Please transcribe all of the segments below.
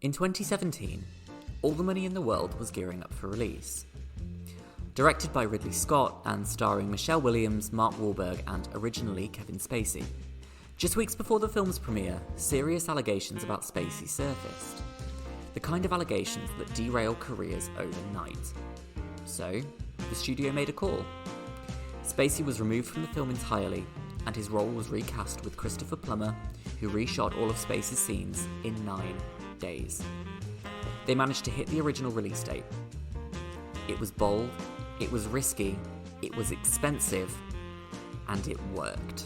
In 2017, All the Money in the World was gearing up for release. Directed by Ridley Scott and starring Michelle Williams, Mark Wahlberg and originally Kevin Spacey. Just weeks before the film's premiere, serious allegations about Spacey surfaced. The kind of allegations that derail careers overnight. So, the studio made a call. Spacey was removed from the film entirely, and his role was recast with Christopher Plummer, who reshot all of Spacey's scenes in 9 days. They managed to hit the original release date. It was bold, it was risky, it was expensive, and it worked.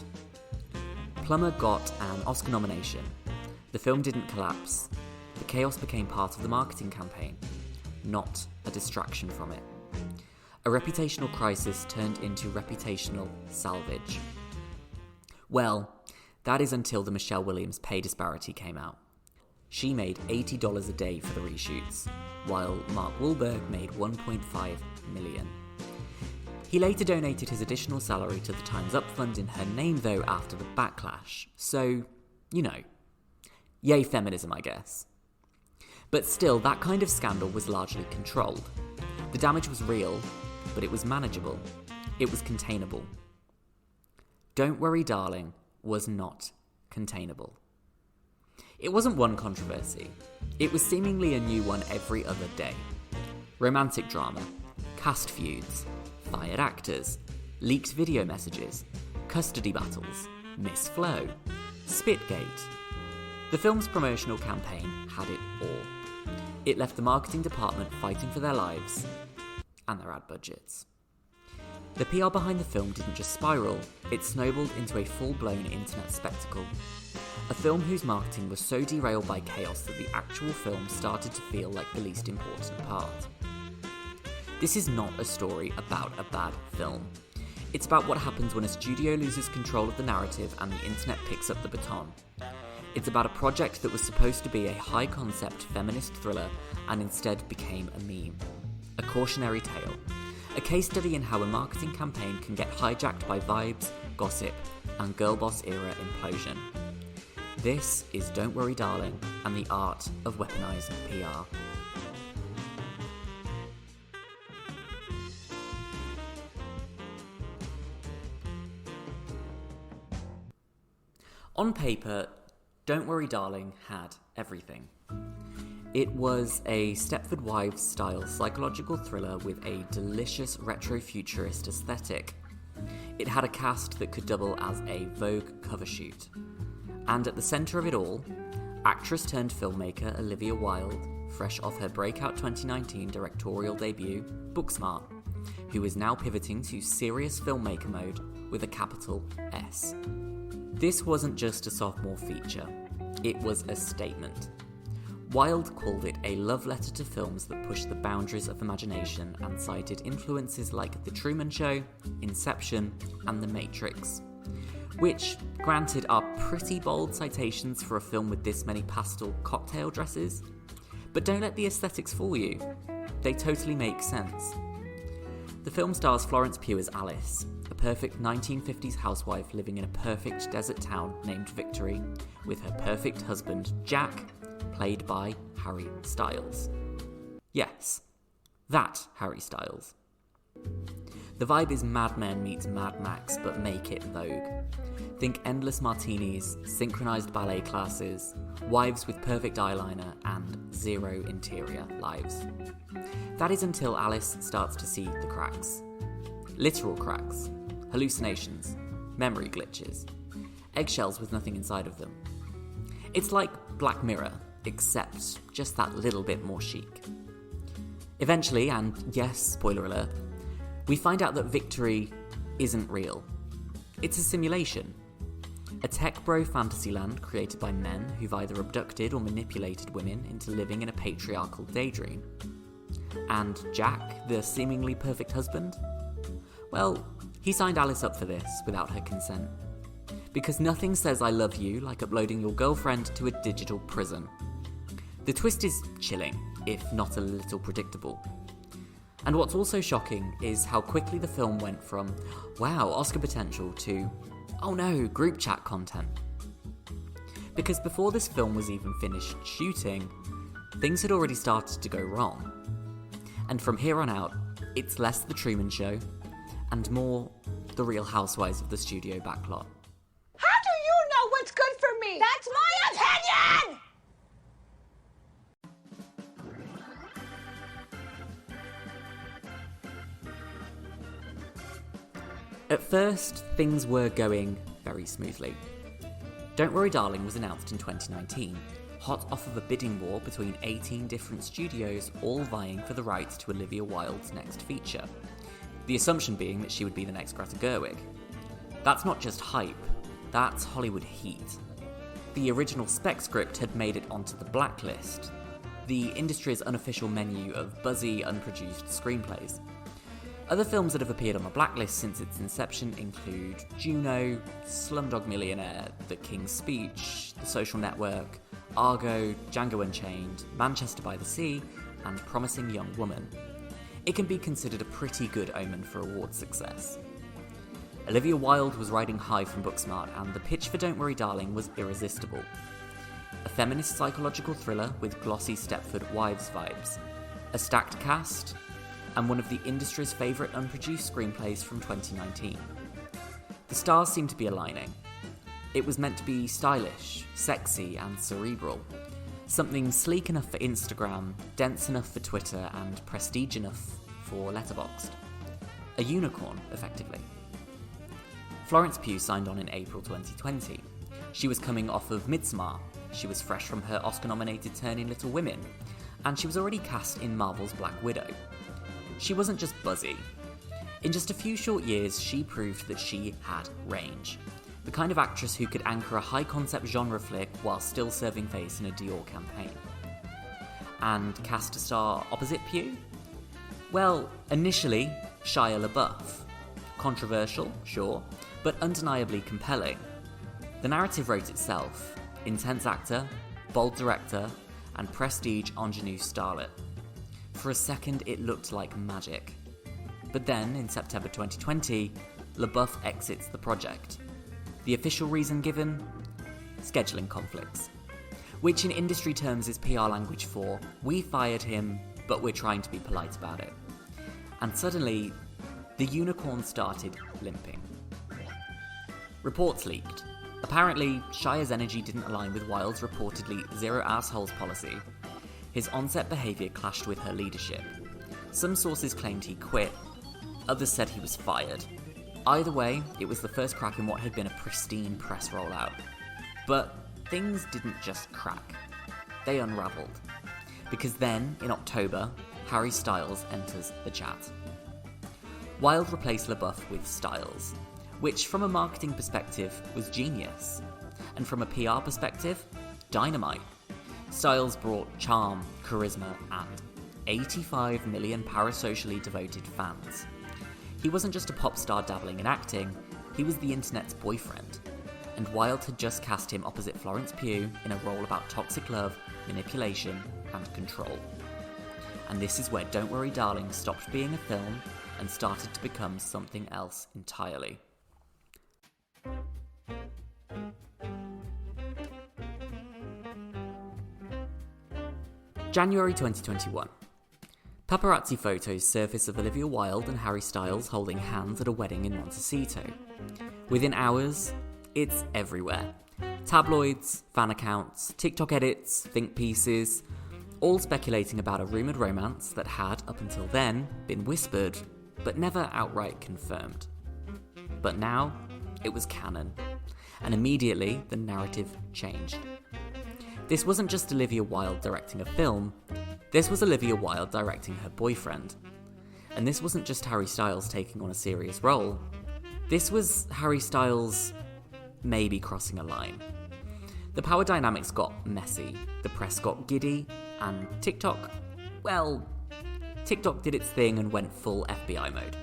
Plummer got an Oscar nomination. The film didn't collapse. The chaos became part of the marketing campaign, not a distraction from it. A reputational crisis turned into reputational salvage. Well, that is until the Michelle Williams pay disparity came out. She made $80 a day for the reshoots, while Mark Wahlberg made $1.5 million. He later donated his additional salary to the Time's Up Fund in her name, though, after the backlash. So, yay feminism, I guess. But still, that kind of scandal was largely controlled. The damage was real, but it was manageable. It was containable. Don't Worry Darling was not containable. It wasn't one controversy. It was seemingly a new one every other day. Romantic drama, cast feuds, fired actors, leaked video messages, custody battles, Miss Flo, Spitgate. The film's promotional campaign had it all. It left the marketing department fighting for their lives and their ad budgets. The PR behind the film didn't just spiral, it snowballed into a full-blown internet spectacle. A film whose marketing was so derailed by chaos that the actual film started to feel like the least important part. This is not a story about a bad film. It's about what happens when a studio loses control of the narrative and the internet picks up the baton. It's about a project that was supposed to be a high-concept feminist thriller and instead became a meme. A cautionary tale. A case study in how a marketing campaign can get hijacked by vibes, gossip, and girl boss era implosion. This is Don't Worry Darling and the art of weaponized PR. On paper, Don't Worry Darling had everything. It was a Stepford Wives-style psychological thriller with a delicious retro-futurist aesthetic. It had a cast that could double as a Vogue cover shoot. And at the centre of it all, actress-turned-filmmaker Olivia Wilde, fresh off her breakout 2019 directorial debut, Booksmart, who is now pivoting to serious filmmaker mode with a capital S. This wasn't just a sophomore feature, it was a statement. Wilde called it a love letter to films that push the boundaries of imagination and cited influences like The Truman Show, Inception, and The Matrix. Which, granted, are pretty bold citations for a film with this many pastel cocktail dresses. But don't let the aesthetics fool you. They totally make sense. The film stars Florence Pugh as Alice, a perfect 1950s housewife living in a perfect desert town named Victory, with her perfect husband, Jack, played by Harry Styles. Yes, that Harry Styles. The vibe is Mad Men meets Mad Max, but make it Vogue. Think endless martinis, synchronised ballet classes, wives with perfect eyeliner, and zero interior lives. That is until Alice starts to see the cracks. Literal cracks, hallucinations, memory glitches, eggshells with nothing inside of them. It's like Black Mirror, except just that little bit more chic. Eventually, and yes, spoiler alert, we find out that Victory isn't real. It's a simulation. A tech bro fantasy land created by men who've either abducted or manipulated women into living in a patriarchal daydream. And Jack, the seemingly perfect husband? Well, he signed Alice up for this without her consent. Because nothing says I love you like uploading your girlfriend to a digital prison. The twist is chilling, if not a little predictable. And what's also shocking is how quickly the film went from, wow, Oscar potential, to, oh no, group chat content. Because before this film was even finished shooting, things had already started to go wrong. And from here on out, it's less The Truman Show and more The Real Housewives of the Studio backlot. How do you know what's good for me? That's my opinion! At first, things were going very smoothly. Don't Worry Darling was announced in 2019, hot off of a bidding war between 18 different studios, all vying for the rights to Olivia Wilde's next feature. The assumption being that she would be the next Greta Gerwig. That's not just hype, that's Hollywood heat. The original spec script had made it onto the blacklist, the industry's unofficial menu of buzzy, unproduced screenplays. Other films that have appeared on the blacklist since its inception include Juno, Slumdog Millionaire, The King's Speech, The Social Network, Argo, Django Unchained, Manchester by the Sea, and Promising Young Woman. It can be considered a pretty good omen for award success. Olivia Wilde was riding high from Booksmart, and the pitch for Don't Worry Darling was irresistible. A feminist psychological thriller with glossy Stepford Wives vibes, a stacked cast, and one of the industry's favourite unproduced screenplays from 2019. The stars seemed to be aligning. It was meant to be stylish, sexy, and cerebral. Something sleek enough for Instagram, dense enough for Twitter, and prestige enough for Letterboxd. A unicorn, effectively. Florence Pugh signed on in April 2020. She was coming off of Midsommar, she was fresh from her Oscar-nominated turn in Little Women, and she was already cast in Marvel's Black Widow. She wasn't just buzzy. In just a few short years, she proved that she had range. The kind of actress who could anchor a high-concept genre flick while still serving face in a Dior campaign. And cast a star opposite Pugh? Well, initially, Shia LaBeouf. Controversial, sure, but undeniably compelling. The narrative wrote itself. Intense actor, bold director, and prestige ingenue starlet. For a second, it looked like magic. But then, in September 2020, LaBeouf exits the project. The official reason given? Scheduling conflicts. Which in industry terms is PR language for, we fired him, but we're trying to be polite about it. And suddenly, the unicorn started limping. Reports leaked. Apparently, Shia's energy didn't align with Wilde's reportedly zero assholes policy. His on-set behaviour clashed with her leadership. Some sources claimed he quit, others said he was fired. Either way, it was the first crack in what had been a pristine press rollout. But things didn't just crack. They unravelled. Because then, in October, Harry Styles enters the chat. Wilde replaced LaBeouf with Styles, which from a marketing perspective was genius, and from a PR perspective, dynamite. Styles brought charm, charisma, and 85 million parasocially devoted fans. He wasn't just a pop star dabbling in acting, he was the internet's boyfriend. And Wilde had just cast him opposite Florence Pugh in a role about toxic love, manipulation, and control. And this is where Don't Worry Darling stopped being a film and started to become something else entirely. January 2021. Paparazzi photos surface of Olivia Wilde and Harry Styles holding hands at a wedding in Montecito. Within hours, it's everywhere. Tabloids, fan accounts, TikTok edits, think pieces, all speculating about a rumoured romance that had, up until then, been whispered, but never outright confirmed. But now, it was canon. And immediately, the narrative changed. This wasn't just Olivia Wilde directing a film, this was Olivia Wilde directing her boyfriend. And this wasn't just Harry Styles taking on a serious role, this was Harry Styles maybe crossing a line. The power dynamics got messy, the press got giddy, and TikTok did its thing and went full FBI mode.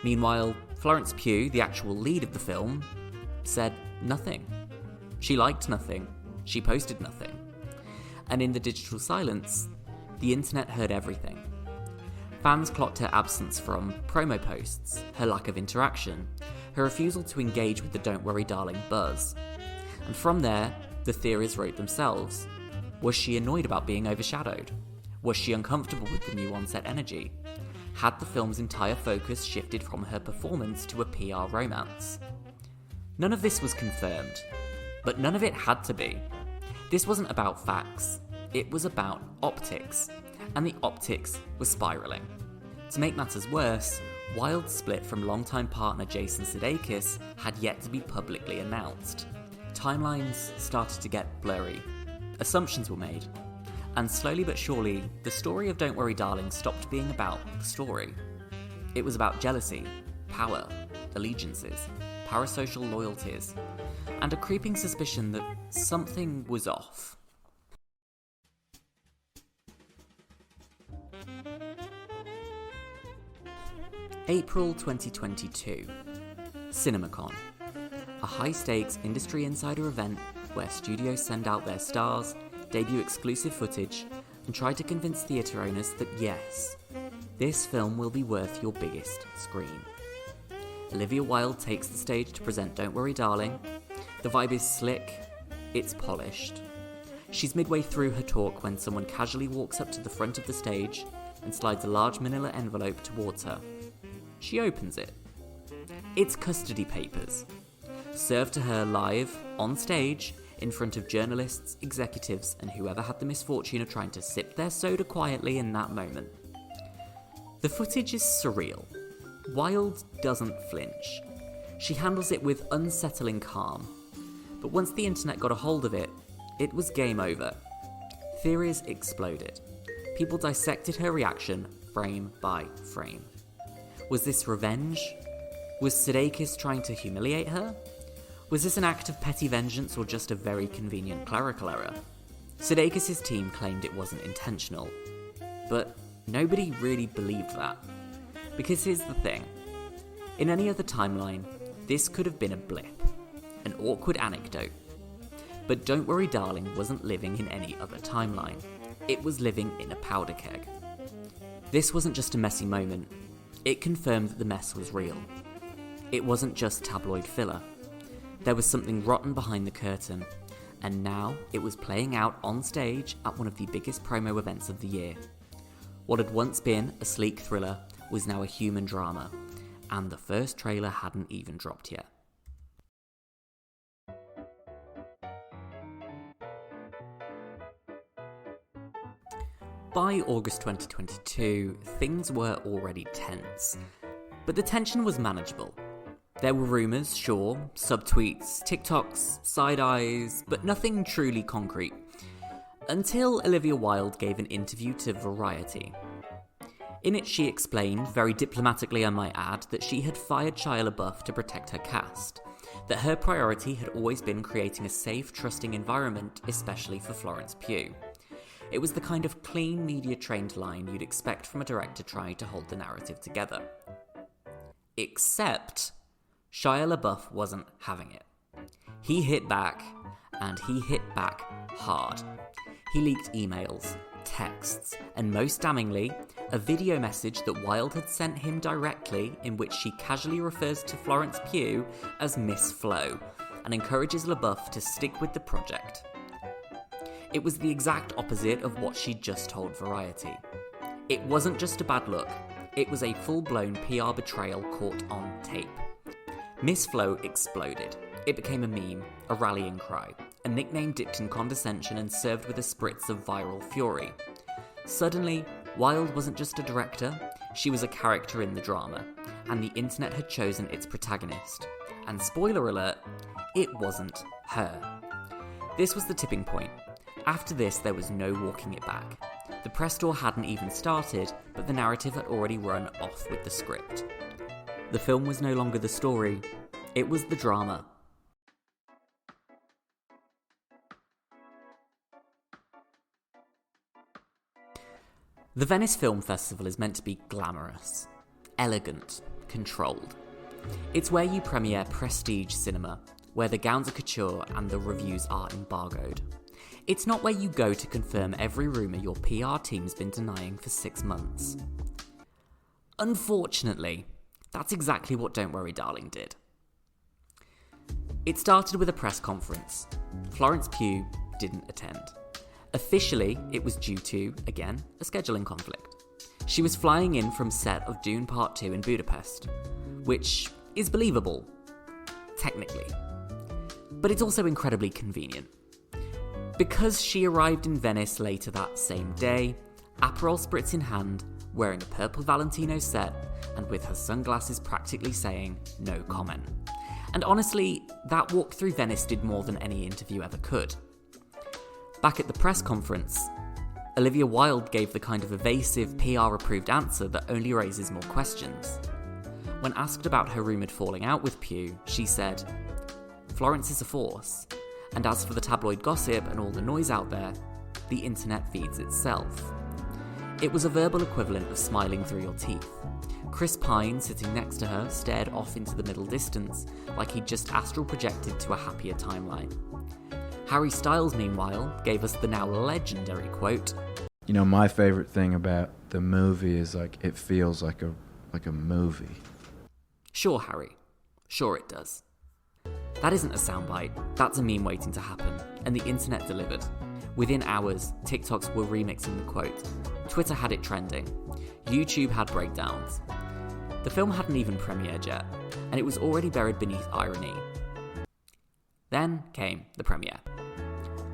Meanwhile, Florence Pugh, the actual lead of the film, said nothing. She liked nothing. She posted nothing. And in the digital silence, the internet heard everything. Fans clocked her absence from promo posts, her lack of interaction, her refusal to engage with the Don't Worry Darling buzz. And from there, the theories wrote themselves. Was she annoyed about being overshadowed? Was she uncomfortable with the new on-set energy? Had the film's entire focus shifted from her performance to a PR romance? None of this was confirmed, but none of it had to be. This wasn't about facts, it was about optics, and the optics was spiralling. To make matters worse, Wilde's split from longtime partner Jason Sudeikis had yet to be publicly announced. Timelines started to get blurry. Assumptions were made. And slowly but surely, the story of Don't Worry Darling stopped being about the story. It was about jealousy, power, allegiances, parasocial loyalties, and a creeping suspicion that something was off. April 2022. CinemaCon. A high-stakes industry insider event where studios send out their stars, debut exclusive footage, and try to convince theatre owners that yes, this film will be worth your biggest screen. Olivia Wilde takes the stage to present Don't Worry Darling. The vibe is slick, it's polished. She's midway through her talk when someone casually walks up to the front of the stage and slides a large manila envelope towards her. She opens it. It's custody papers, served to her live, on stage, in front of journalists, executives, and whoever had the misfortune of trying to sip their soda quietly in that moment. The footage is surreal. Wilde doesn't flinch. She handles it with unsettling calm. But once the internet got a hold of it, it was game over. Theories exploded. People dissected her reaction frame by frame. Was this revenge? Was Sudeikis trying to humiliate her? Was this an act of petty vengeance or just a very convenient clerical error? Sudeikis' team claimed it wasn't intentional, but nobody really believed that. Because here's the thing. In any other timeline, this could have been a blip, an awkward anecdote. But Don't Worry Darling wasn't living in any other timeline. It was living in a powder keg. This wasn't just a messy moment. It confirmed that the mess was real. It wasn't just tabloid filler. There was something rotten behind the curtain, and now it was playing out on stage at one of the biggest promo events of the year. What had once been a sleek thriller was now a human drama, and the first trailer hadn't even dropped yet. By August 2022, things were already tense, but the tension was manageable. There were rumours, sure, subtweets, TikToks, side-eyes, but nothing truly concrete. Until Olivia Wilde gave an interview to Variety. In it she explained, very diplomatically I might add, that she had fired Shia LaBeouf to protect her cast. That her priority had always been creating a safe, trusting environment, especially for Florence Pugh. It was the kind of clean, media-trained line you'd expect from a director trying to hold the narrative together. Except Shia LaBeouf wasn't having it. He hit back, and he hit back hard. He leaked emails, texts, and most damningly, a video message that Wilde had sent him directly in which she casually refers to Florence Pugh as Miss Flo and encourages LaBeouf to stick with the project. It was the exact opposite of what she'd just told Variety. It wasn't just a bad look, it was a full-blown PR betrayal caught on tape. Miss Flo exploded. It became a meme, a rallying cry, a nickname dipped in condescension and served with a spritz of viral fury. Suddenly, Wilde wasn't just a director, she was a character in the drama, and the internet had chosen its protagonist. And spoiler alert, it wasn't her. This was the tipping point. After this, there was no walking it back. The press tour hadn't even started, but the narrative had already run off with the script. The film was no longer the story, it was the drama. The Venice Film Festival is meant to be glamorous, elegant, controlled. It's where you premiere prestige cinema, where the gowns are couture and the reviews are embargoed. It's not where you go to confirm every rumour your PR team's been denying for 6 months. Unfortunately, that's exactly what Don't Worry Darling did. It started with a press conference. Florence Pugh didn't attend. Officially, it was due to, again, a scheduling conflict. She was flying in from set of Dune Part 2 in Budapest, which is believable, technically. But it's also incredibly convenient. Because she arrived in Venice later that same day, Aperol spritz in hand, wearing a purple Valentino set, and with her sunglasses practically saying, no comment. And honestly, that walk through Venice did more than any interview ever could. Back at the press conference, Olivia Wilde gave the kind of evasive, PR-approved answer that only raises more questions. When asked about her rumoured falling out with Pugh, she said, "Florence is a force, and as for the tabloid gossip and all the noise out there, the internet feeds itself." It was a verbal equivalent of smiling through your teeth. Chris Pine, sitting next to her, stared off into the middle distance like he'd just astral projected to a happier timeline. Harry Styles, meanwhile, gave us the now legendary quote, "You know, my favourite thing about the movie is, it feels like a movie." Sure, Harry. Sure it does. That isn't a soundbite, that's a meme waiting to happen, and the internet delivered. Within hours, TikToks were remixing the quote. Twitter had it trending. YouTube had breakdowns. The film hadn't even premiered yet, and it was already buried beneath irony. Then came the premiere.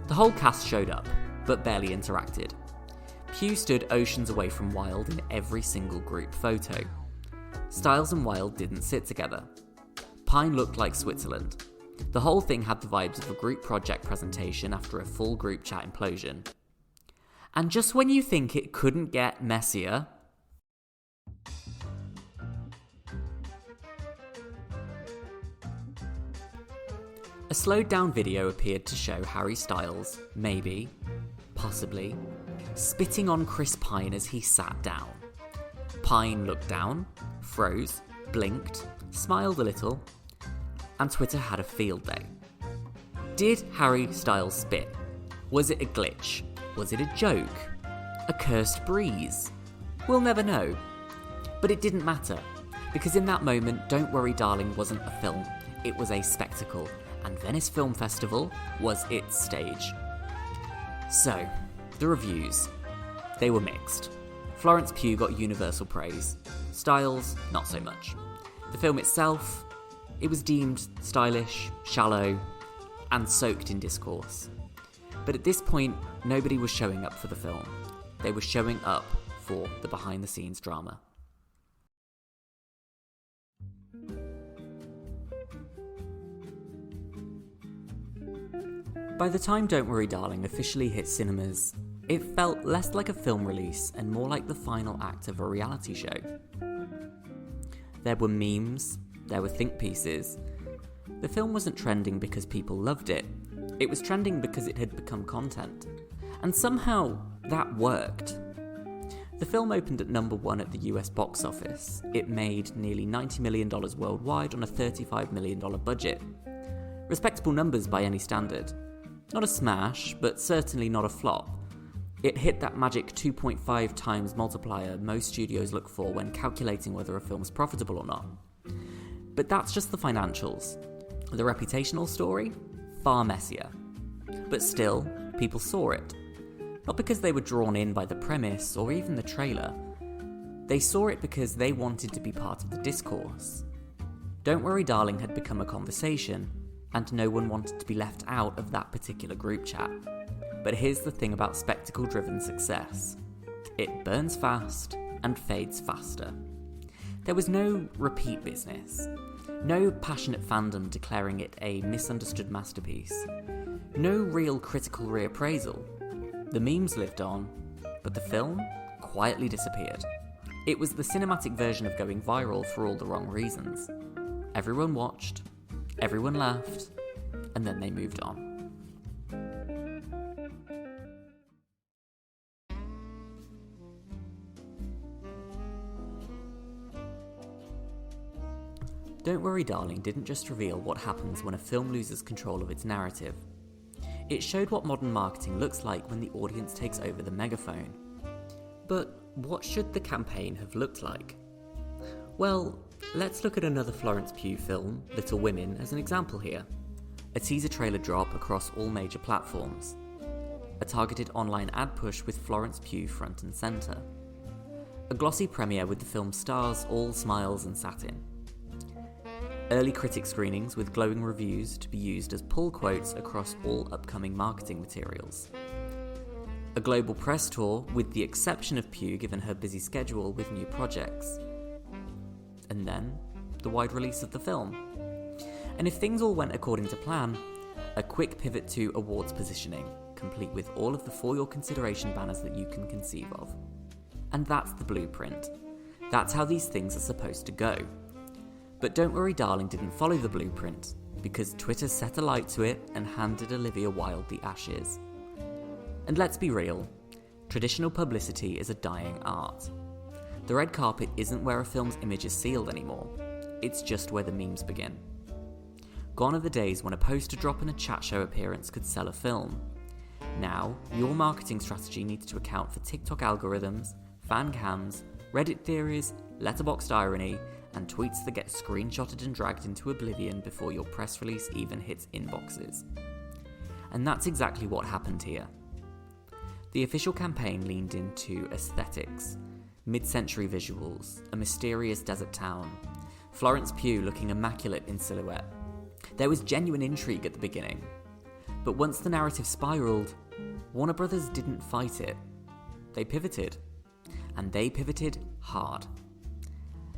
The whole cast showed up, but barely interacted. Pugh stood oceans away from Wilde in every single group photo. Styles and Wilde didn't sit together. Pine looked like Switzerland. The whole thing had the vibes of a group project presentation after a full group chat implosion. And just when you think it couldn't get messier, a slowed down video appeared to show Harry Styles, maybe, possibly, spitting on Chris Pine as he sat down. Pine looked down, froze, blinked, smiled a little, and Twitter had a field day. Did Harry Styles spit? Was it a glitch? Was it a joke? A cursed breeze? We'll never know. But it didn't matter, because in that moment, Don't Worry Darling wasn't a film, it was a spectacle, and Venice Film Festival was its stage. So, the reviews. They were mixed. Florence Pugh got universal praise. Styles, not so much. The film itself, it was deemed stylish, shallow, and soaked in discourse. But at this point, nobody was showing up for the film. They were showing up for the behind-the-scenes drama. By the time Don't Worry Darling officially hit cinemas, it felt less like a film release and more like the final act of a reality show. There were memes, there were think pieces. The film wasn't trending because people loved it. It was trending because it had become content. And somehow, that worked. The film opened at number 1 at the US box office. It made nearly $90 million worldwide on a $35 million budget. Respectable numbers by any standard. Not a smash, but certainly not a flop. It hit that magic 2.5 times multiplier most studios look for when calculating whether a film's profitable or not. But that's just the financials. The reputational story? Far messier. But still, people saw it. Not because they were drawn in by the premise or even the trailer. They saw it because they wanted to be part of the discourse. Don't Worry Darling had become a conversation, and no one wanted to be left out of that particular group chat. But here's the thing about spectacle-driven success. It burns fast and fades faster. There was no repeat business. No passionate fandom declaring it a misunderstood masterpiece. No real critical reappraisal. The memes lived on, but the film quietly disappeared. It was the cinematic version of going viral for all the wrong reasons. Everyone watched, everyone laughed, and then they moved on. Don't Worry Darling didn't just reveal what happens when a film loses control of its narrative. It showed what modern marketing looks like when the audience takes over the megaphone. But what should the campaign have looked like? Well, let's look at another Florence Pugh film, Little Women, as an example here. A teaser trailer drop across all major platforms. a targeted online ad push with Florence Pugh front and centre. A glossy premiere with the film's stars all smiles and satin. Early critic screenings with glowing reviews to be used as pull quotes across all upcoming marketing materials. A global press tour with the exception of Pugh given her busy schedule with new projects. And then, the wide release of the film. And if things all went according to plan, a quick pivot to awards positioning, complete with all of the For Your Consideration banners that you can conceive of. And that's the blueprint. That's how these things are supposed to go. But Don't Worry Darling didn't follow the blueprint, because Twitter set a light to it and handed Olivia Wilde the ashes. And let's be real, traditional publicity is a dying art. The red carpet isn't where a film's image is sealed anymore, it's just where the memes begin. Gone are the days when a poster drop and a chat show appearance could sell a film. Now, your marketing strategy needs to account for TikTok algorithms, fan cams, Reddit theories, letterboxd irony, and tweets that get screenshotted and dragged into oblivion before your press release even hits inboxes. And that's exactly what happened here. The official campaign leaned into aesthetics, mid-century visuals, a mysterious desert town, Florence Pugh looking immaculate in silhouette. There was genuine intrigue at the beginning, but once the narrative spiraled, Warner Brothers didn't fight it. They pivoted, and they pivoted hard.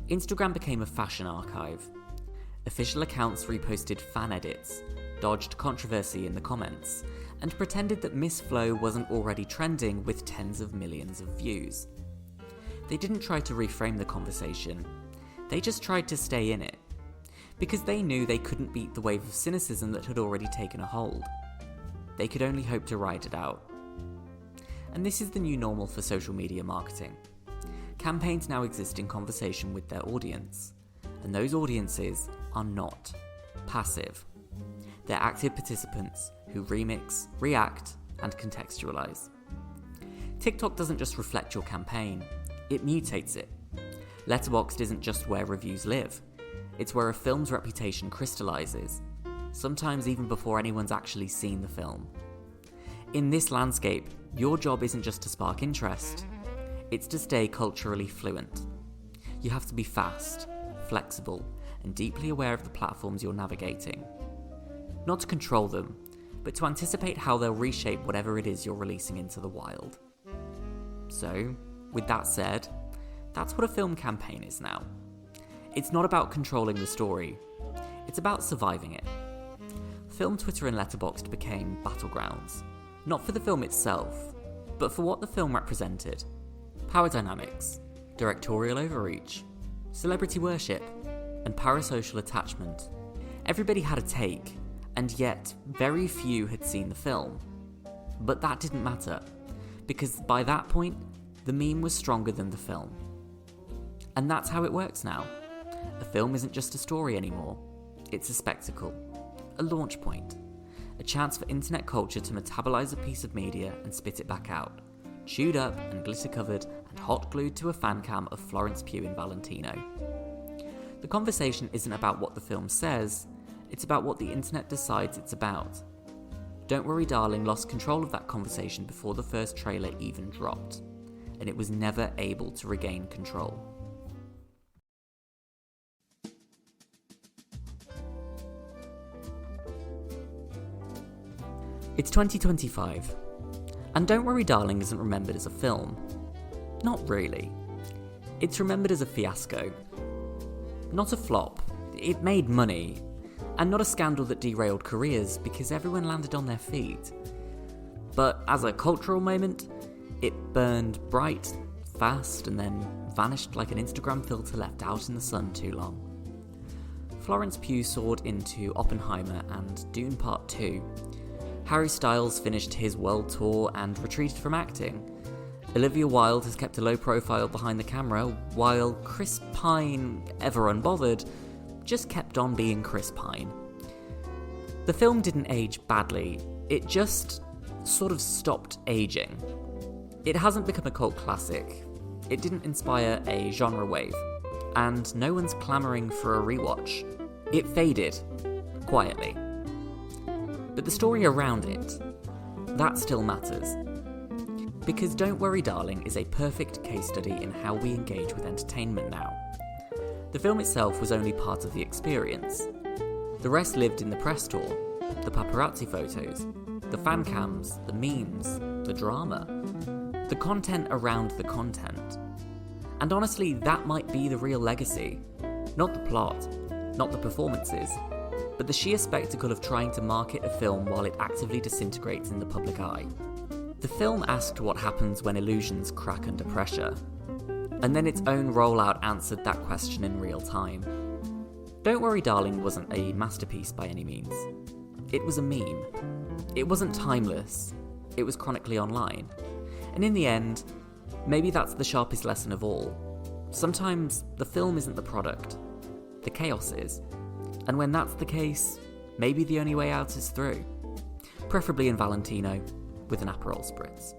Instagram became a fashion archive. Official accounts reposted fan edits, dodged controversy in the comments, and pretended that Miss Flo wasn't already trending with tens of millions of views. They didn't try to reframe the conversation, they just tried to stay in it, because they knew they couldn't beat the wave of cynicism that had already taken a hold. They could only hope to ride it out. And this is the new normal for social media marketing. Campaigns now exist in conversation with their audience, and those audiences are not passive. They're active participants who remix, react, and contextualize. TikTok doesn't just reflect your campaign, it mutates it. Letterboxd isn't just where reviews live, it's where a film's reputation crystallizes, sometimes even before anyone's actually seen the film. In this landscape, your job isn't just to spark interest, it's to stay culturally fluent. You have to be fast, flexible, and deeply aware of the platforms you're navigating. Not to control them, but to anticipate how they'll reshape whatever it is you're releasing into the wild. So, with that said, that's what a film campaign is now. It's not about controlling the story, it's about surviving it. Film Twitter and Letterboxd became battlegrounds, not for the film itself, but for what the film represented. Power dynamics, directorial overreach, celebrity worship, and parasocial attachment. Everybody had a take, and yet very few had seen the film. But that didn't matter, because by that point, the meme was stronger than the film. And that's how it works now. A film isn't just a story anymore, it's a spectacle, a launch point, a chance for internet culture to metabolize a piece of media and spit it back out, chewed up and glitter-covered and hot-glued to a fan cam of Florence Pugh in Valentino. The conversation isn't about what the film says, it's about what the internet decides it's about. Don't Worry Darling lost control of that conversation before the first trailer even dropped, and it was never able to regain control. It's 2025, and Don't Worry Darling isn't remembered as a film. Not really. It's remembered as a fiasco. Not a flop. It made money, and not a scandal that derailed careers because everyone landed on their feet. But as a cultural moment, it burned bright, fast, and then vanished like an Instagram filter left out in the sun too long. Florence Pugh soared into Oppenheimer and Dune Part 2. Harry Styles finished his world tour and retreated from acting. Olivia Wilde has kept a low profile behind the camera, while Chris Pine, ever unbothered, just kept on being Chris Pine. The film didn't age badly, it just sort of stopped aging. It hasn't become a cult classic, it didn't inspire a genre wave, and no one's clamouring for a rewatch. It faded, quietly. But the story around it, that still matters. Because Don't Worry Darling is a perfect case study in how we engage with entertainment now. The film itself was only part of the experience. The rest lived in the press tour, the paparazzi photos, the fan cams, the memes, the drama, the content around the content. And honestly, that might be the real legacy. Not the plot, not the performances, but the sheer spectacle of trying to market a film while it actively disintegrates in the public eye. The film asked what happens when illusions crack under pressure, and then its own rollout answered that question in real time. Don't Worry Darling wasn't a masterpiece by any means. It was a meme. It wasn't timeless. It was chronically online. And in the end, maybe that's the sharpest lesson of all. Sometimes the film isn't the product. The chaos is. And when that's the case, maybe the only way out is through. Preferably in Valentino, with an Aperol Spritz.